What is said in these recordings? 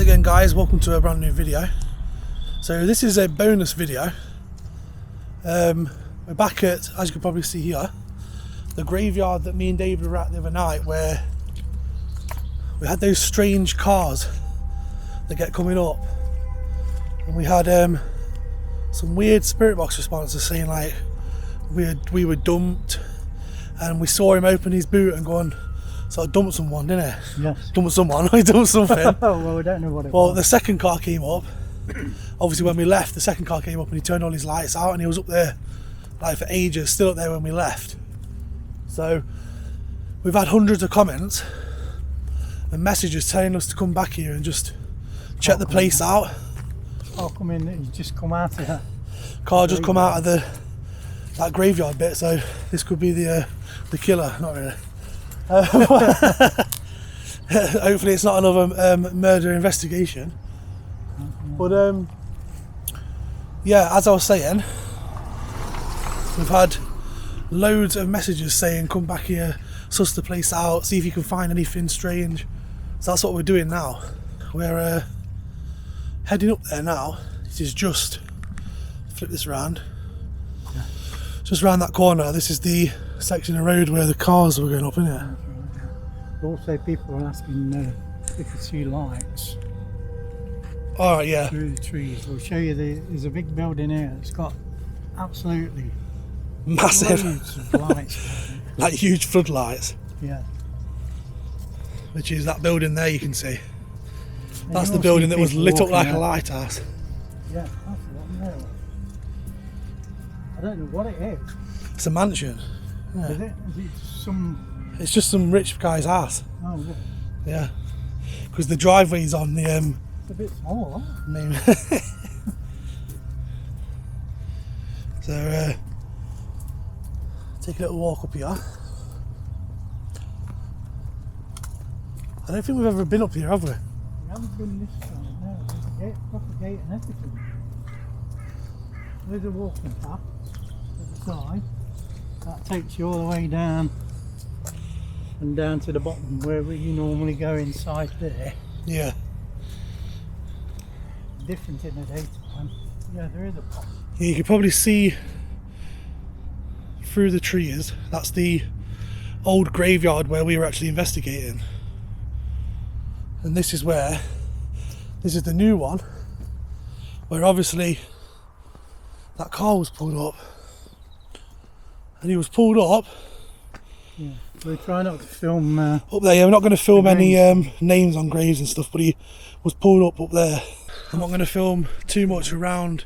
it going, guys? Welcome to a brand new video. So this is a bonus video. We're back at, as you can probably see here, the graveyard that me and David were at the other night, where we had those strange cars that get coming up, and we had some weird spirit box responses saying like we were dumped, and we saw him open his boot and go on. So I dumped someone, didn't it? Yes. Dumped someone, I dumped something. Oh, well, we don't know what it was. Well, the second car came up. Obviously when we left, the second car came up and he turned all his lights out, and he was up there like for ages, still up there when we left. So we've had hundreds of comments and messages telling us to come back here and just check the place out. I'll come in, he's just come out of that. Car just come out of that graveyard bit, so this could be the killer, not really. Hopefully it's not another murder investigation. But yeah, as I was saying, we've had loads of messages saying come back here, suss the place out, see if you can find anything strange. So that's what we're doing now. We're heading up there now. It is just, flip this around, just around that corner. This is the section of road where the cars were going up, isn't it? Also, people are asking if they could see lights Oh yeah. through the trees. We'll show you, there's a big building here that's got absolutely Massive. loads of lights. Like huge floodlights. Yeah. Which is that building there you can see. And That's you the will building see that was people lit up walking like a out. lighthouse. Yeah, that's the one there. I don't know what it is. It's a mansion. Yeah. Is it some... It's just some rich guy's house. Oh, is it? Yeah. Because the driveway's on the It's a bit small, huh? main. So take a little walk up here. I don't think we've ever been up here, have we? We haven't been this side, no. There's a gate, proper gate and everything. There's a walking path at the side. That takes you all the way down and down to the bottom where you normally go inside there. Yeah. Different in the daytime. Yeah, there is a pond. Yeah, you can probably see through the trees. That's the old graveyard where we were actually investigating. And this is the new one, where obviously that car was pulled up. And he was pulled up. Yeah. We try not to film Up there, yeah, we're not going to film the any names on graves and stuff, but he was pulled up there. I'm not going to film too much around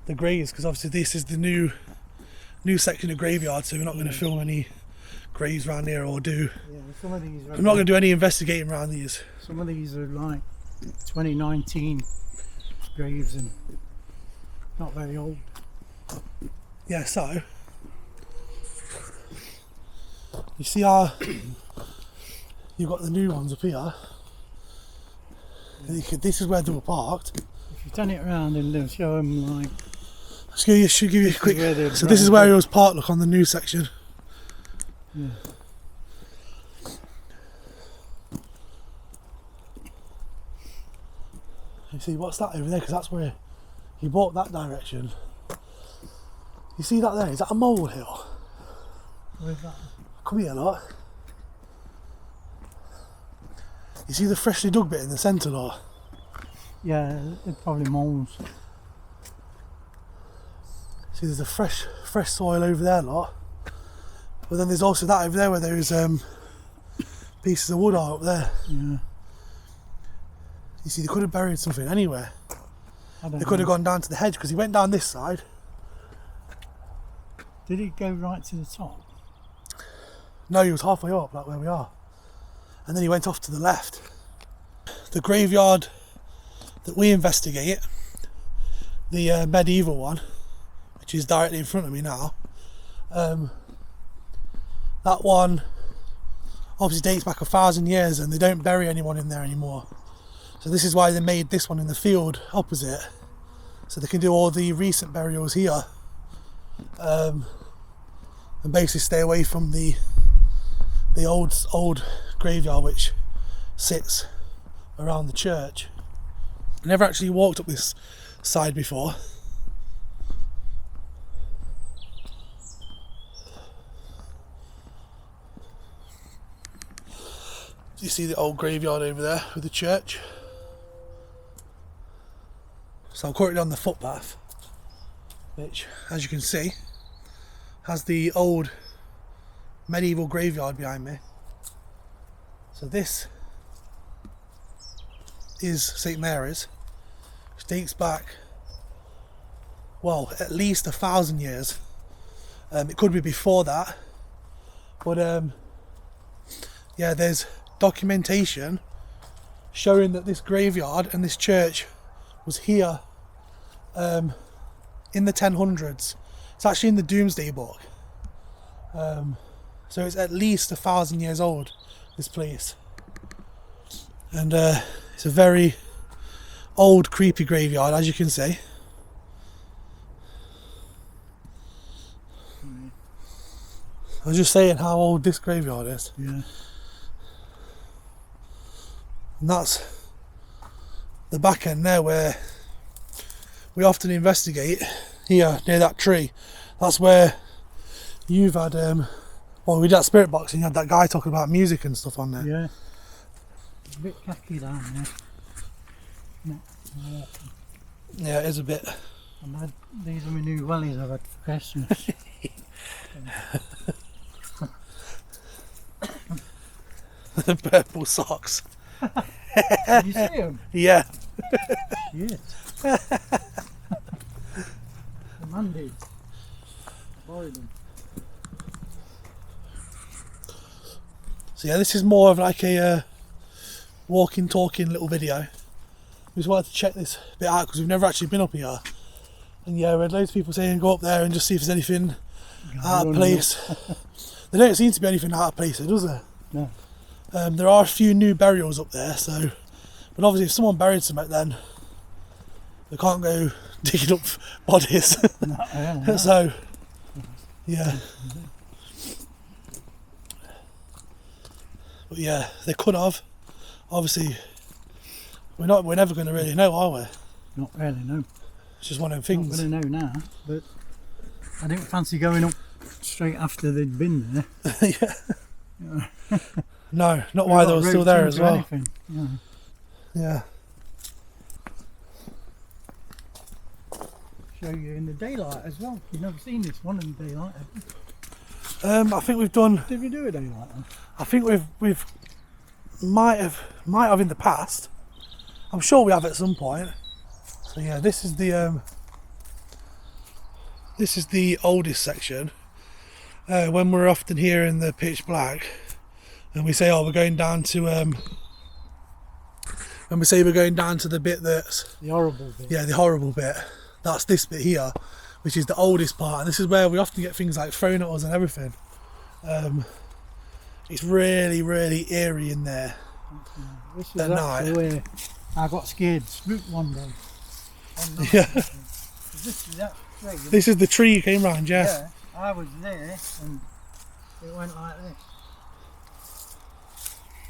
the graves, because obviously this is the new section of graveyard, so we're not going to film any graves around here or do. yeah, some of these I'm not going to do any investigating around these. Some of these are like 2019 graves and not very old. Yeah, so you see how you've got the new ones up here. This is where they were parked. If you turn it around and they'll show them like... Should give you a quick. where they're So this is where he was parked. Look on the new section. Yeah. You see what's that over there? Because that's where he walked that direction. You see that there? Is that a molehill? Where's that? Come here, look. You see the freshly dug bit in the centre, look? Yeah, they're probably moles. See, there's a fresh soil over there, look. But then there's also that over there where there's pieces of wood are up there. Yeah. You see, they could have buried something anywhere. I don't They could have know. gone down to the hedge, because he went down this side. Did it go right to the top? No, he was halfway up, like where we are. And then he went off to the left. The graveyard that we investigate, the medieval one, which is directly in front of me now, that one obviously dates back 1,000 years, and they don't bury anyone in there anymore. So this is why they made this one in the field opposite, so they can do all the recent burials here, and basically stay away from the old graveyard which sits around the church. I never actually walked up this side before. You see the old graveyard over there with the church. So I'm currently on the footpath, which, as you can see, has the old medieval graveyard behind me. So this is St Mary's, which dates back, well, at least 1,000 years. It could be before that, but yeah, there's documentation showing that this graveyard and this church was here in the 1000s. It's actually in the Domesday Book. So it's at least 1,000 years old, this place. And it's a very old, creepy graveyard, as you can see. I was just saying how old this graveyard is. Yeah. And that's the back end there where we often investigate, here near that tree. That's where you've had, well, we did that spirit box and you had that guy talking about music and stuff on there. Yeah. It's a bit khaki down there. No, Yeah, it is a bit. and these are my new wellies I've had for Christmas. The purple socks. Did you see them? Yeah. Shit. The man did. Borrowed them. So yeah, this is more of like a walking, talking little video. We just wanted to check this bit out because we've never actually been up here. And yeah, we had loads of people saying go up there and just see if there's anything out of place. There don't seem to be anything out of place, does there? No. There are a few new burials up there, so, but obviously if someone buried something, then they can't go digging up bodies. No, yeah. So yeah, but yeah, they could have. Obviously we're never going to really know, are we? Not really, no. It's just one of them Not things. going to know now, but I didn't fancy going up straight after they'd been there. Yeah. No, not while they were still there as well. Anything. Yeah. Yeah. Show you in the daylight as well. You've never seen this one in the daylight, have you? I think we've done. Did we do a daylight one? I think we've might have in the past. I'm sure we have at some point. So yeah, this is the oldest section. When we're often here in the pitch black, and we say, "Oh, we're going down to," when we say we're going down to the bit that's The horrible bit. the horrible bit. That's this bit here, which is the oldest part, and this is where we often get things like thrown at us and everything. It's really, really eerie in there. This is At actually night. where I got scared, spooked one day. One night. Yeah. This is that tree. This is the tree you came round, yeah. Yeah, I was there and it went like this.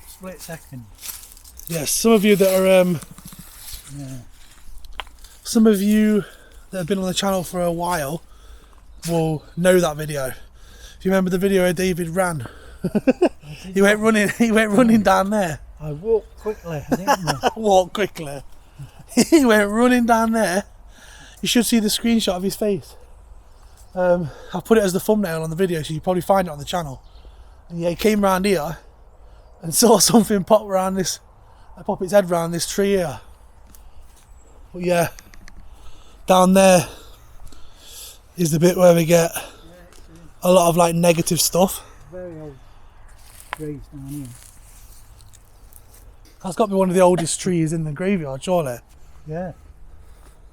Split second. Yes, some of you that are Yeah. some of you that have been on the channel for a while will know that video. If you remember the video where David ran, he went running down there. I walked quickly, didn't I? Walk quickly. He went running down there. You should see the screenshot of his face. I'll put it as the thumbnail on the video, so you probably find it on the channel. And yeah, he came round here and saw something pop its head round this tree here. But yeah, down there is the bit where we get a lot of like negative stuff. Very old trees down here. That's got to be one of the oldest trees in the graveyard, surely. Yeah.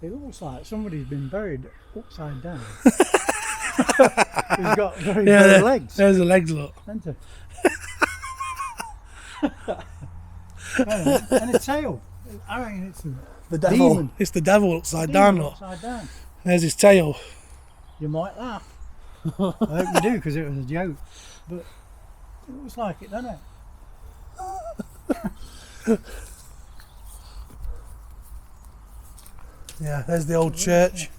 It looks like somebody's been buried upside down. He's got very bare legs. There's the legs, look. Hasn't he? And a tail. I reckon it's The devil. demon. It's the devil upside down, look. Upside down. There's his tail. You might laugh. I hope you do, because it was a joke. But it looks like it, doesn't it? Yeah, there's the old church,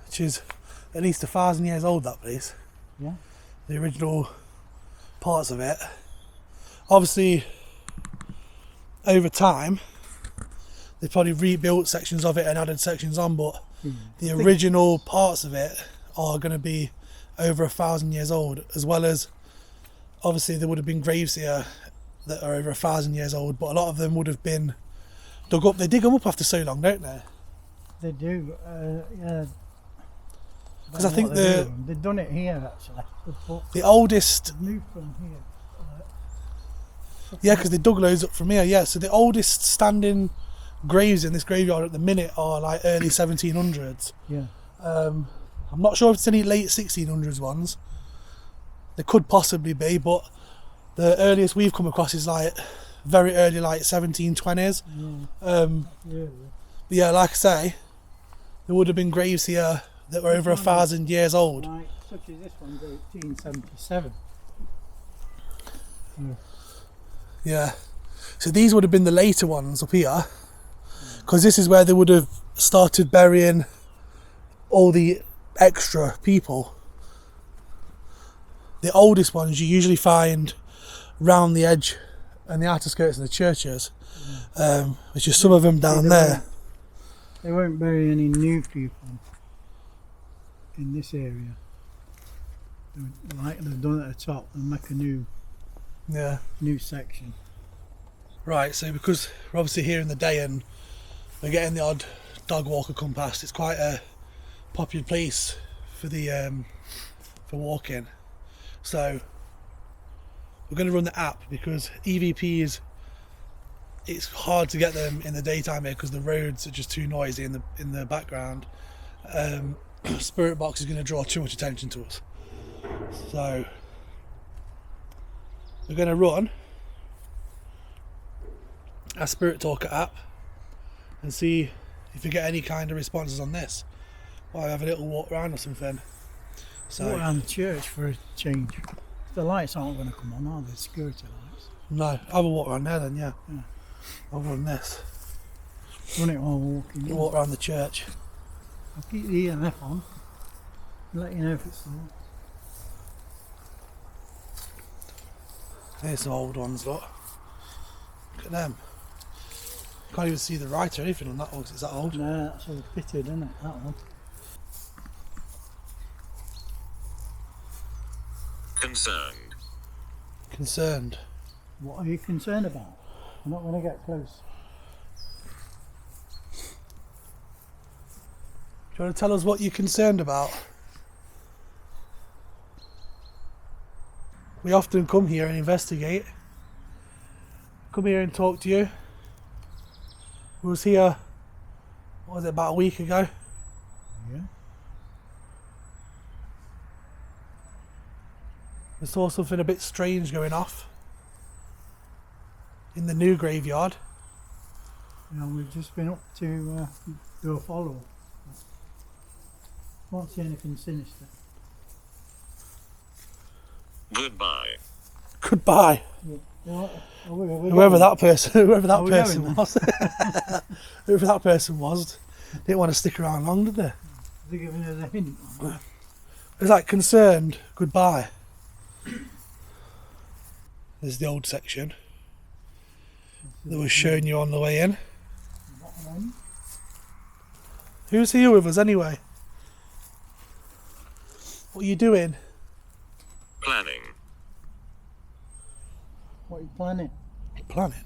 which is at least 1,000 years old, that place. Yeah. The original parts of it. Obviously, over time, they probably rebuilt sections of it and added sections on, but the original parts of it are going to be over 1,000 years old, as well as obviously there would have been graves here that are over 1,000 years old, but a lot of them would have been dug up. They dig them up after so long, don't they? They do, yeah. Because I think they've done it here actually. The oldest, Moved from here. yeah, because they dug loads up from here. Yeah, so the oldest standing graves in this graveyard at the minute are like early 1700s. Yeah. I'm not sure if it's any late 1600s ones. There could possibly be, but the earliest we've come across is like very early, like 1720s. Yeah. But yeah, like I say, there would have been graves here that were over 1,000 years old. Like, such as this one's 1877. Yeah. So these would have been the later ones up here, because this is where they would have started burying all the extra people. The oldest ones you usually find round the edge and the outer skirts of the churches, which is some of them down there. They won't bury any new people in this area. Like they've done at the top, they'll make a new section. Right, so because we're obviously here in the day and we're getting the odd dog walker come past, it's quite a popular place for the for walking. So we're going to run the app because EVPs, it's hard to get them in the daytime here because the roads are just too noisy in the background. Spirit box is going to draw too much attention to us. So we're going to run our Spirit Talker app and see if we get any kind of responses on this while we have a little walk around or something. So walk around the church for a change. The lights aren't going to come on, are they? Security lights. No, have a walk around there then, yeah. I'll run this. Run it while walking. You walk around the church. I'll keep the EMF on and let you know if it's on. There's some old ones, look. Look at them. Can't even see the right or anything on that one because it's that old. No, that's all fitted, isn't it? That one. Concerned. Concerned. What are you concerned about? I'm not going to get close. Do you want to tell us what you're concerned about? We often come here and investigate. Come here and talk to you. We was here, what was it, about a week ago? Yeah. We saw something a bit strange going off in the new graveyard. Yeah, we've just been up to do a follow. Can't see anything sinister. Goodbye. Yeah. Whoever that person was, whoever that person was, didn't want to stick around long, did they? They're giving us a hint. It was like concerned, goodbye. There's the old section that was showing you on the way in. Who's here with us anyway? What are you doing? Planning. What are you planning? Planning?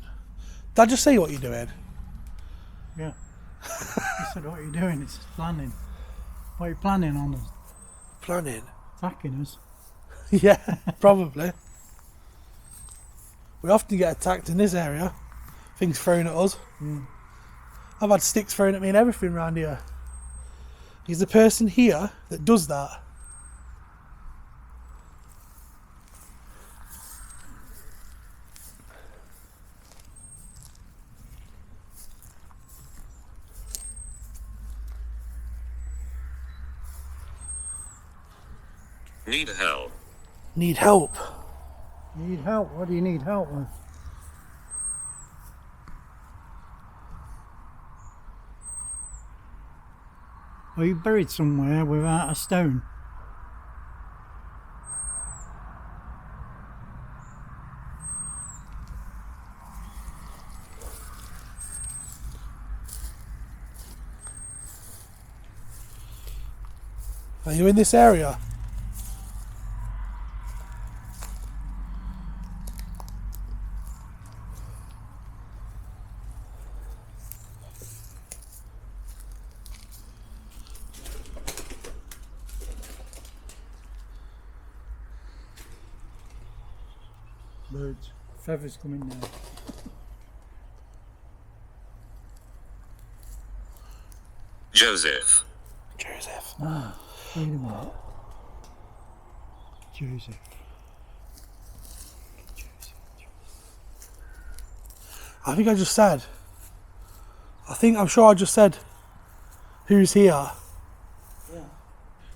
Did I just say what you're doing? Yeah. You said what are you doing? It's planning. What are you planning on us? Planning? Attacking us? Yeah, probably. We often get attacked in this area. Things thrown at us. I've had sticks thrown at me and everything around here. He's the person here that does that. Need help. Need help. Need help? What do you need help with? Are you buried somewhere without a stone? Are you in this area? Birds. Feathers coming now. Joseph. Joseph. Ah, wait a minute. Joseph. I think I just said. I'm sure I just said. Who's here? Yeah.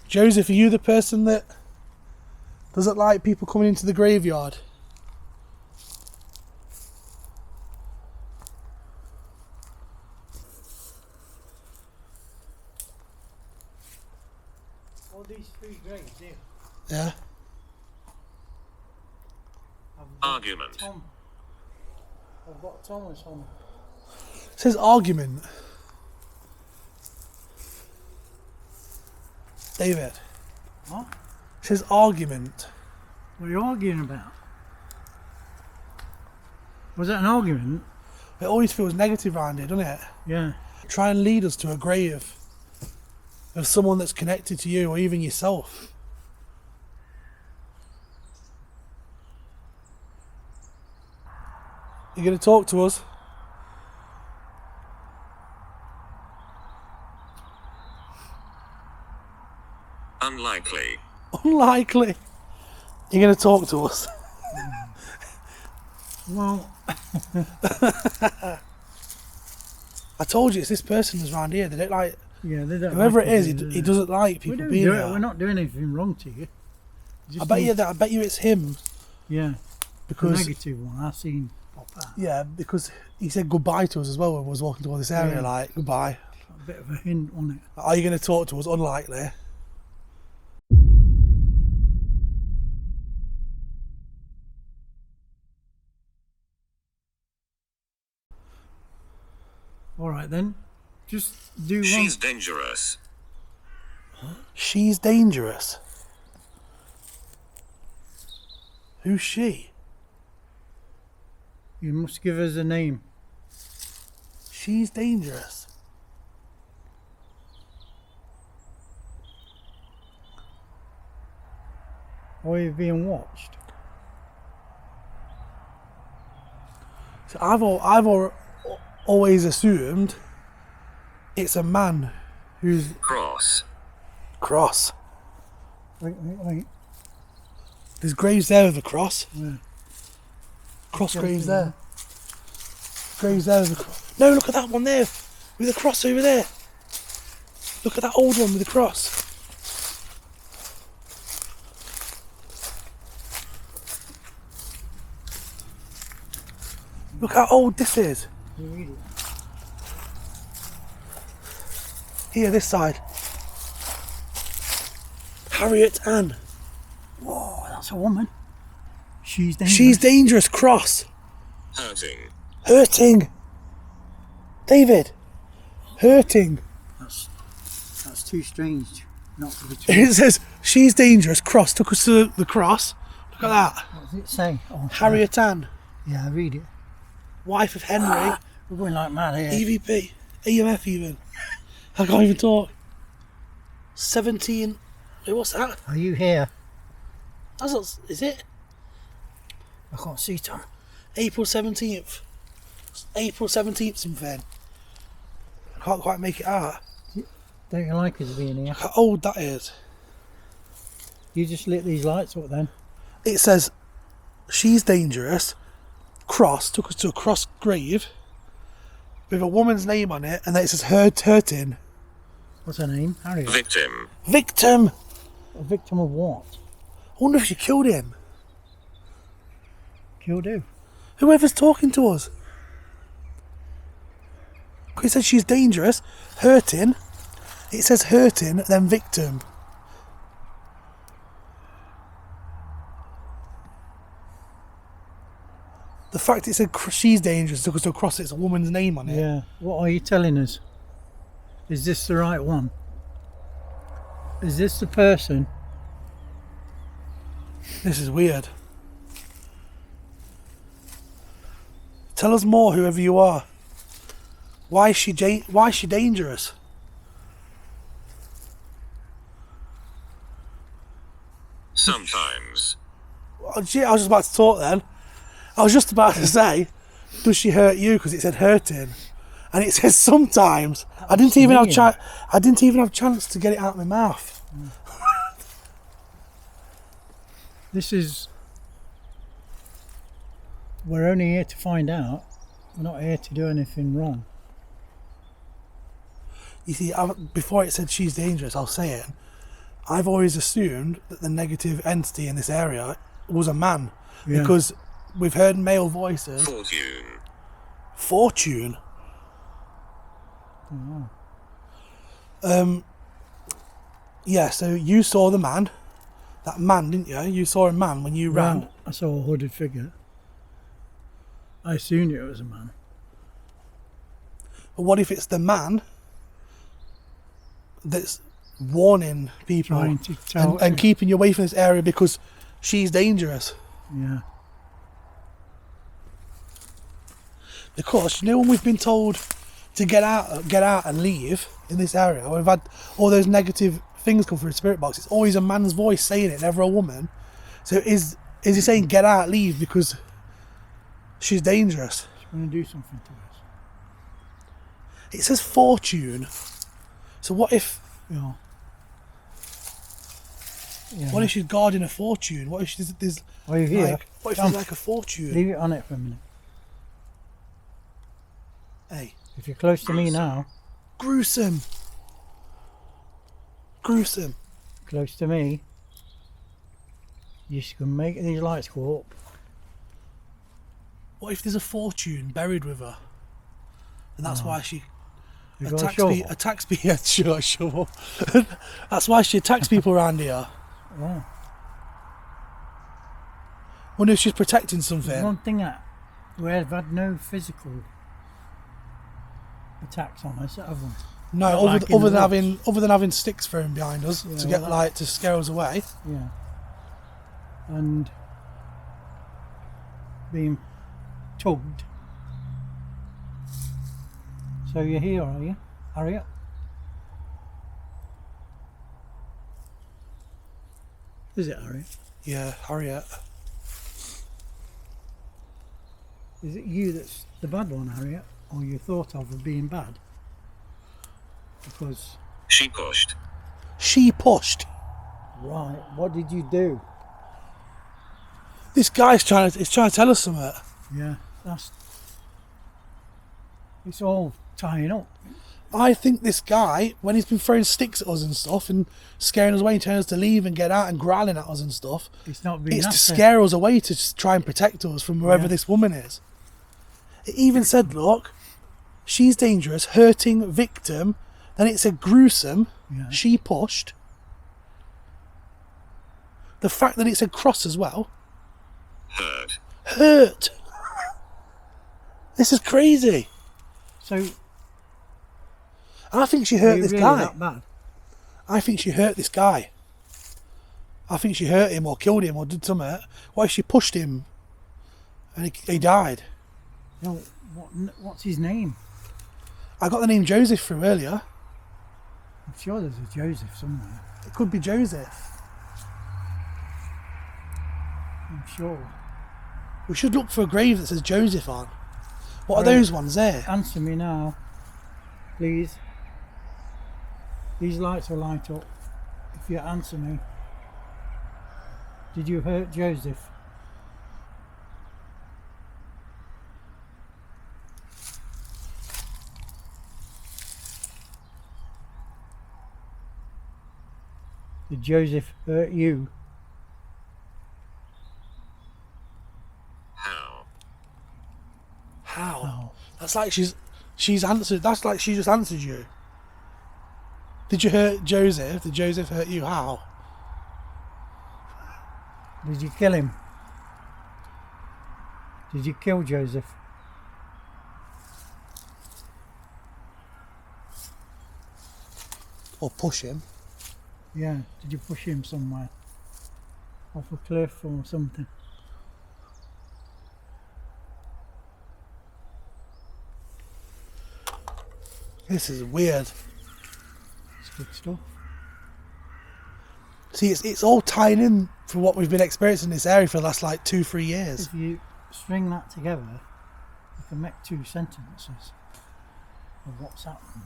Joseph, are you the person that doesn't like people coming into the graveyard? All these three graves here. Yeah. Argument. Tom. I've got Thomas on. It says argument. David. What? It says argument. What are you arguing about? Was that an argument? It always feels negative around here, doesn't it? Yeah. Try and lead us to a grave of someone that's connected to you or even yourself. You're going to talk to us? Unlikely. Unlikely. You're going to talk to us? Well, I told you it's this person that's around here. They don't like, yeah, they don't. whoever like it is, do he they? doesn't like We people don't being do here. it. We're not doing anything wrong to you. I bet you it's him. Yeah. The Because negative one. I seen pop out. yeah, because he said goodbye to us as well when we was walking towards this area. Yeah. Like goodbye. A bit of a hint on it. Are you going to talk to us? Unlikely. All right then. Just do one. She's dangerous. She's dangerous. Who's she? You must give us a name. She's dangerous. Or you're being watched. So I've always assumed it's a man who's Cross. cross. Wait. There's graves there with a cross. Yeah. Cross graves there. Graves there with a cross. No, look at that one there with a cross over there. Look at that old one with a cross. Look how old this is. You read it. Here, this side. Harriet Ann. Whoa, that's a woman. She's dangerous. She's dangerous. Cross. Hurting. Hurting. David. Hurting. That's too strange not to be true. It says she's dangerous. Cross. Took us to the cross. Look at that. What does it say? Oh, Harriet Ann. Yeah, read it. Wife of Henry. We're going like mad here. EVP. EMF even. I can't even talk. 17. Wait, what's that? Are you here? That's not, is it? I can't see, Tom. April 17th. April 17th something. I can't quite make it out. Don't you like us being here? How old that is. You just lit these lights up then. It says she's dangerous. Cross. Took us to a cross grave with a woman's name on it, and then it says hurting. What's her name? Harriet. Victim. Victim. A victim of what? I wonder if she killed him. Killed who? Whoever's talking to us. It says she's dangerous, hurting. It says hurting, then victim. The fact it said she's dangerous because across it's a woman's name on it. Yeah. What are you telling us? Is this the right one? Is this the person? This is weird. Tell us more, whoever you are. Why is she dangerous? Sometimes. Oh, gee, I was just about to talk then. I was just about to say, does she hurt you? Because it said hurting, and it says sometimes. I didn't even have chance to get it out of my mouth. This is. We're only here to find out. We're not here to do anything wrong. You see, before it said she's dangerous, I was saying, I've always assumed that the negative entity in this area was a man, because we've heard male voices. Fortune. Oh. Yeah, so you saw the man. That man, didn't you? You saw a man when you ran. I saw a hooded figure. I assumed it was a man. But what if it's the man that's warning people Trying to tell and keeping you away from this area because she's dangerous? Yeah. Because, you know, when we've been told to get out and leave in this area, we've had all those negative things come through the spirit box. It's always a man's voice saying it, never a woman. So is he saying get out, leave because she's dangerous? She's going to do something to us. It says fortune. So what if? Yeah. What if she's guarding a fortune? What if there's? Are you here? What if there's like a fortune? Leave it on it for a minute. Hey. If you're close to me now. Gruesome. Close to me. You can make these lights go up. What if there's a fortune buried with her? And that's why she attacks people. Yeah, sure. That's why she attacks people around here. Yeah. Wonder if she's protecting something. One thing that we've had no physical attacks on us, have we? No, other than having sticks thrown behind us to scare us away. Yeah. And being tugged. So you're here, are you? Hurry up. Is it Harriet? Yeah, Harriet. Is it you that's the bad one, Harriet? Or you thought of being bad? Because... She pushed. Right, what did you do? This guy's trying to tell us something. Yeah, it's all tying up. I think this guy, when he's been throwing sticks at us and stuff and scaring us away and telling us to leave and get out and growling at us and stuff, it's to scare us away, to just try and protect us from wherever this woman is. It even said, look, she's dangerous, hurting victim. Then it said gruesome, she pushed. The fact that it said cross as well. Hurt. This is crazy. So... I think she hurt this guy. That bad? I think she hurt this guy. I think she hurt him or killed him or did something. What if she pushed him and he died? No, what's his name? I got the name Joseph through earlier. I'm sure there's a Joseph somewhere. It could be Joseph. I'm sure. We should look for a grave that says Joseph on. What are those ones there? Answer me now, please. These lights will light up. If you answer me, did you hurt Joseph? Did Joseph hurt you? How? That's like she's answered. That's like she just answered you. Did you hurt Joseph? Did Joseph hurt you? How? Did you kill him? Did you kill Joseph? Or push him? Yeah, did you push him somewhere? Off a cliff or something? This is weird. It's good stuff. See, it's all tying in for what we've been experiencing in this area for the last like 2-3 years. If you string that together, you can make 2 sentences of what's happened.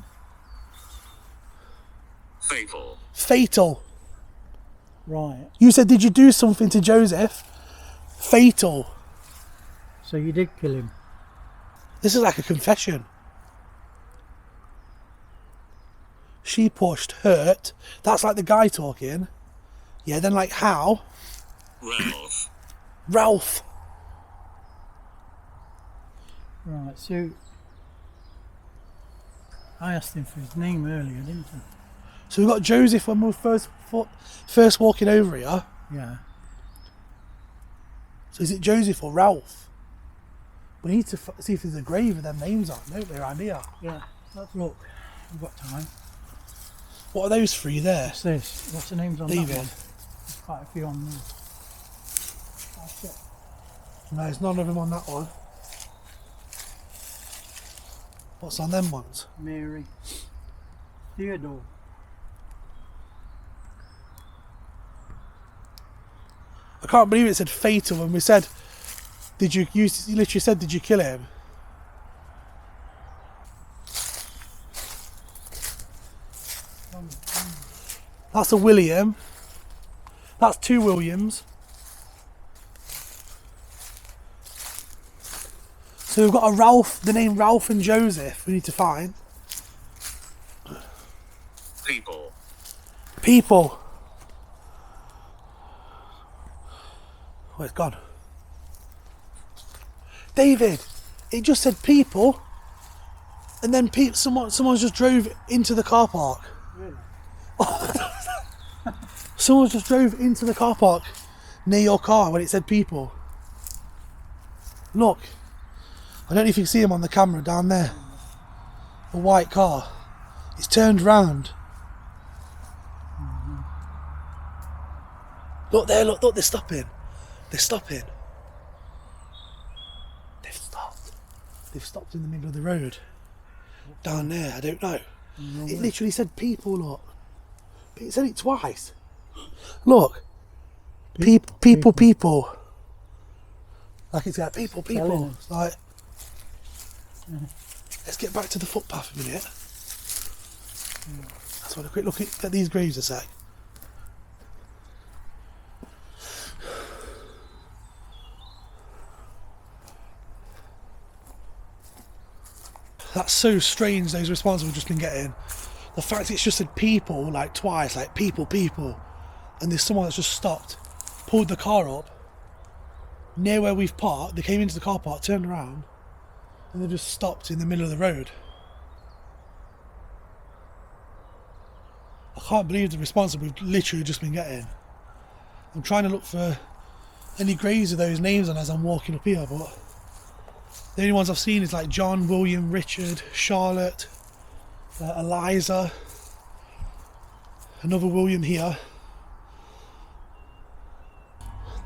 Fatal. Fatal. Right, You said, did you do something to Joseph? Fatal. so you did kill him. This is like a confession. She pushed, hurt. That's like the guy talking. Yeah, then like how? Ralph. Ralph. Right, so I asked him for his name earlier, didn't I? So we got Joseph when we were first walking over here. Yeah. So is it Joseph or Ralph? We need to see if there's a grave with them names on, don't we, around here? Yeah, let's look. We've got time. What are those 3 there? What's this? What's the names on David. that one? There's quite a few on there. That's it. No, there's none of them on that one. What's on them ones? Mary. Theodore. I can't believe it said fatal when we said, you literally said, did you kill him? That's a William. That's 2 Williams. So we've got a Ralph, the name Ralph and Joseph we need to find. People. People. Oh, it's gone. David, it just said people, and then someone just drove into the car park. Really? Someone just drove into the car park near your car when it said people. Look. I don't know if you can see him on the camera down there. A white car. It's turned round. Look there, look, they're stopping. They're stopping. They've stopped. They've stopped in the middle of the road. Down there, I don't know. It literally said people, look. It said it twice. Look. People. Like it's like people. It's like, let's get back to the footpath a minute. Let's have a quick look at these graves a sec. That's so strange, those responses we've just been getting. The fact it's just said people like twice, like people, and there's someone that's just stopped, pulled the car up near where we've parked. They came into the car park, turned around, and they've just stopped in the middle of the road. I can't believe the response that we've literally just been getting. I'm trying to look for any graves with those names on as I'm walking up here, but the only ones I've seen is like John, William, Richard, Charlotte, Eliza, another William here.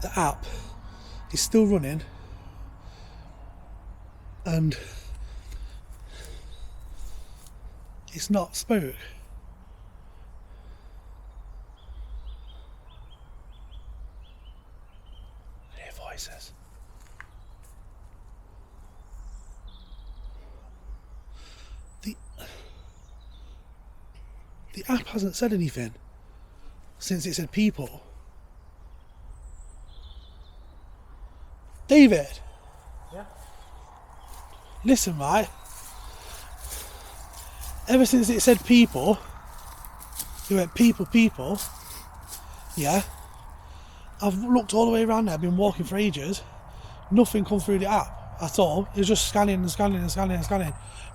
The app is still running, and it's not spoke. I hear voices. The app hasn't said anything since it said people. David. Yeah. Listen, right. Ever since it said people, it went people. Yeah. I've looked all the way around there. I've been walking for ages. Nothing come through the app at all. It was just scanning.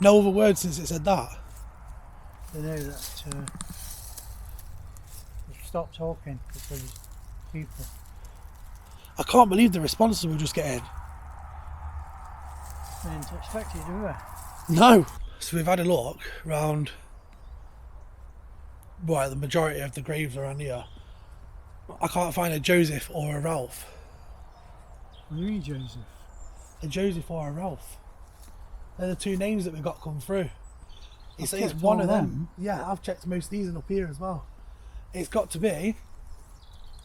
No other words since it said that. I know that stop talking because there's people. I can't believe the responses we're just getting. I didn't expect it, do we? No. So we've had a look around, well, the majority of the graves around here. I can't find a Joseph or a Ralph. What do you mean, Joseph? A Joseph or a Ralph. They're the two names that we got come through. It's checked one all of them. them. Yeah, I've checked most of these and up here as well. It's got to be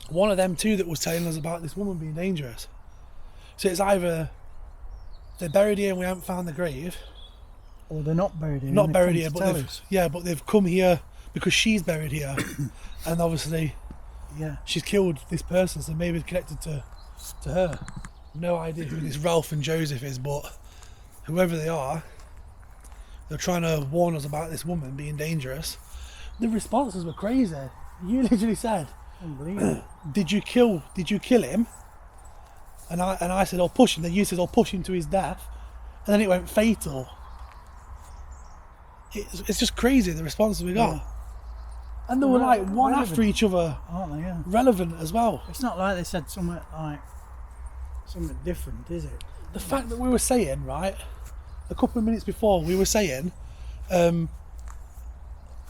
one of them two that was telling us about this woman being dangerous. So it's either they're buried here and we haven't found the grave, or they're not buried here. not buried here, but but they've come here because she's buried here, and obviously, yeah, she's killed this person, so maybe it's connected to her. No idea who this Ralph and Joseph is, but whoever they are, they're trying to warn us about this woman being dangerous. The responses were crazy. You literally said, unbelievable. did you kill him? And I said, I'll push him. Then you said, I'll push him to his death. And then it went fatal. It's just crazy, the responses we got. Yeah. And they were like one relevant, after each other, aren't they? Yeah. relevant as well. It's not like they said something different, is it? The fact that we were saying, right, a couple of minutes before, we were saying,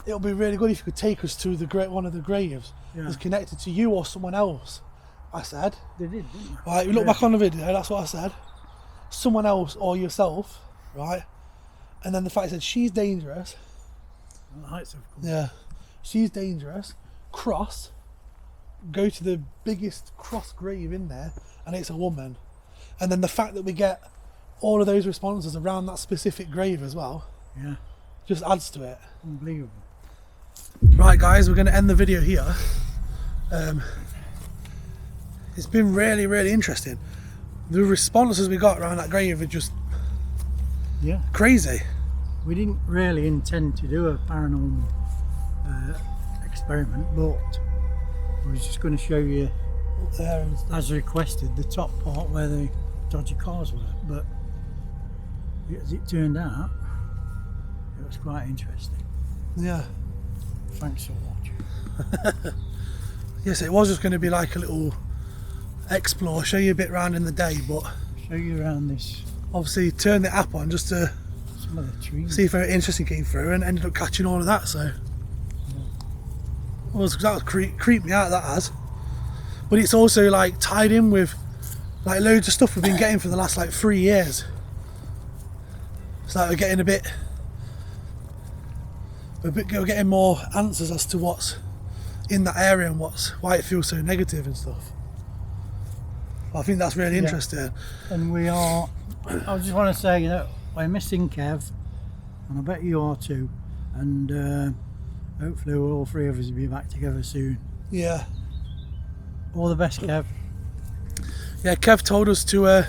it'll be really good if you could take us to one of the graves that's connected to you or someone else. I said. They did, didn't they? Right, we look back on the video, that's what I said. Someone else or yourself, right? And then the fact said she's dangerous. The lights have come. Yeah. She's dangerous. Cross. Go to the biggest cross grave in there, and it's a woman. And then the fact that we get all of those responses around that specific grave as well, Yeah. just adds to it. Unbelievable. Right, guys, we're going to end the video here. It's been really, really interesting. The responses we got around that grave are just crazy. We didn't really intend to do a paranormal experiment, but I was just going to show you, Up there and stuff. as requested, the top part where the dodgy cars were. But as it turned out, it was quite interesting. Yeah. Thanks for watching. Yes, it was just going to be like a little explore, show you a bit around in the day, but Show you around this, obviously turn the app on just to some of the trees. see if anything interesting came through, and ended up catching all of that. So that was creeped me out, that has. But it's also like tied in with like loads of stuff we've been getting for the last like 3 years. It's like we're getting we're getting more answers as to what's in that area and why it feels so negative and stuff. I think that's really interesting. And I just want to say, we're missing Kev, and I bet you are too. And hopefully all three of us will be back together soon. Yeah. All the best, Kev. Yeah, Kev told us to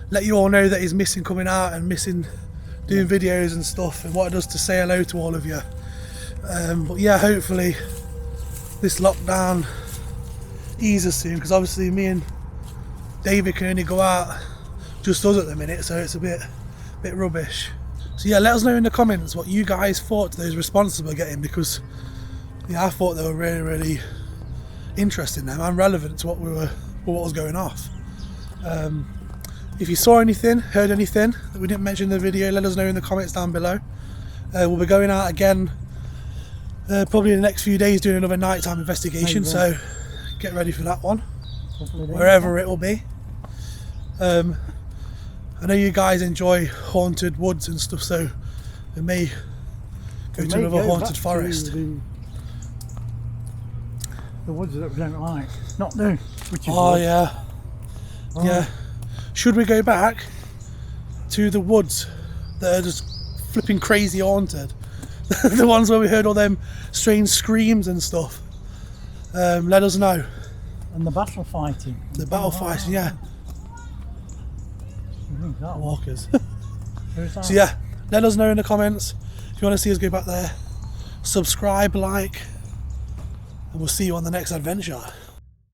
let you all know that he's missing coming out and missing doing videos and stuff, and wanted us to say hello to all of you. But yeah, hopefully this lockdown eases soon, because obviously me and David can only go out just us at the minute, so it's a bit rubbish. So yeah, let us know in the comments what you guys thought to those responses we're getting, because I thought they were really, really interesting now and relevant to what was going off. If you saw anything, heard anything that we didn't mention in the video, let us know in the comments down below. We'll be going out again probably in the next few days doing another nighttime investigation, so get ready for that one, wherever it will be. I know you guys enjoy haunted woods and stuff, so we may go to another haunted forest. The woods that we don't like. Not do. Which is Yeah. Should we go back to the woods that are just flipping crazy haunted? The ones where we heard all them strange screams and stuff. Let us know. And the battle fighting. The battle fighting, yeah. Who's that? Walkers. Who's that? So yeah, let us know in the comments if you want to see us go back there. Subscribe, like, and we'll see you on the next adventure.